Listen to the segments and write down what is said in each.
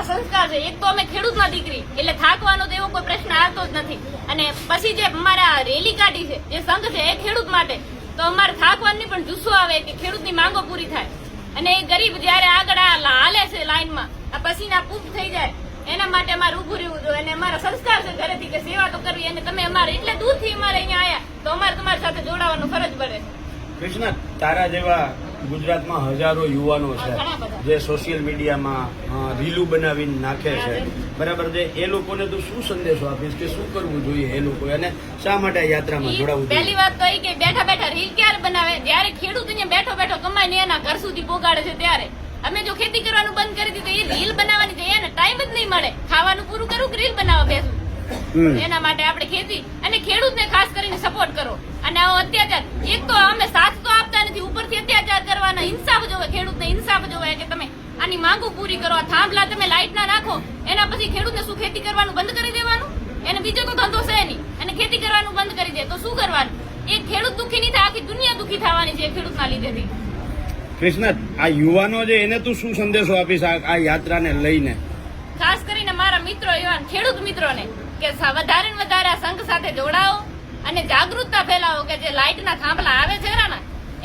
સંસ્કાર છે. એક તો અમે ખેડૂતના દીકરી એટલે થાકવાનો તો એવો કોઈ પ્રશ્ન આવતો જ નથી. અને પછી જે અમારા રેલી કાઢી છે, જે સંઘ છે એ ખેડૂત માટે, તો અમારે થાકવાની પણ જુસ્સો આવે કે ખેડૂતની માંગો પૂરી થાય. અને એ ગરીબ જયારે આગળ હાલે છે લાઈનમાં, આ પસીના પૂપ થઈ જાય, એના માટે અમારે ઉભું રહેવું જોઈએ. અને અમારા સંસ્કાર છે ઘરેથી કે સેવા તો કરવી. અને તમે અમારે એટલે દૂરથી અમારે અહીંયા આવ્યા તો અમારે તમારી સાથે જોડાવાનું ફરજ પડે. કૃષ્ણા, તારા જેવા ગુજરાતમાં હજારો યુવાનો છે જે સોશિયલ મીડિયામાં રીલું બનાવીને નાખે છે, બરાબર છે? એ લોકોને તું શું સંદેશો આપીશ કે શું કરવું જોઈએ એ લોકો, અને શા માટે આ યાત્રામાં જોડાવું જોઈએ? પહેલી વાત તો એ કે બેઠા બેઠા રીલ ક્યારે બનાવે? જયારે ખેડૂત અહીંયા બેઠો બેઠો કમાઈને એના ઘર સુધી પોગાડે છે ત્યારે. અમે જો ખેતી કરવાનું બંધ કરી દીધું, એ રીલ બનાવવાની છે, એને ટાઈમ જ નહીં મળે. ખાવાનું પૂરું કરું કે રીલ બનાવવા બેસું? એના માટે આપણે ખેતી અને ખેડૂતને ખાસ કરીને સપોર્ટ કરો. અને આવો અત્યાચાર, એક તો અમે સાથ તો આપતા નથી, ઉપરથી અત્યાચાર કરવાના. ઇન્સાફ જોવે, ખેડૂતને ઇન્સાફ જોવે કે તમે આની માંગુ પૂરી કરો. આ થાંભલા તમે લાઈટ ના નાખો, એના પછી ખેડૂતને શું ખેતી કરવાનું બંધ કરી દેવાનું? એને બીજો તો ધંધો છે નહીં, અને ખેતી કરવાનું બંધ કરી દે તો શું કરવાનું? એક ખેડૂત દુઃખી નહીં થાય, આખી દુનિયા દુઃખી થવાની છે ખેડૂતના લીધેથી. કૃષ્ણા, આ યુવાનો છે એને તું શું સંદેશો આપીશ આ યાત્રાને લઈને? ખાસ કરીને મારા મિત્રો, એવા ખેડૂત મિત્રોને કે વધારે ને વધારે આ સંઘ સાથે જોડાઓ અને જાગૃતતા ફેલાવો કે જે લાઇટના થાંભલા આવે છે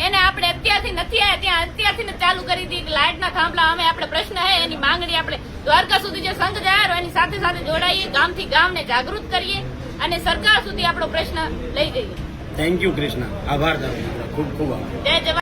એને આપણે અત્યારથી નથી આવ્યા ત્યાં અત્યારથી ચાલુ કરી દી કે લાઇટના થાંભલા અમે આપણે પ્રશ્ન હે એની માંગણી આપણે દ્વારકા સુધી જે સંઘ જાય એની સાથે સાથે જોડાઈએ, ગામથી ગામને જાગૃત કરીએ અને સરકાર સુધી આપણો પ્રશ્ન લઈ જઈએ. થેન્ક યુ કૃષ્ણા, આભાર તારો, ખૂબ ખૂબ આભાર. જય જવાન.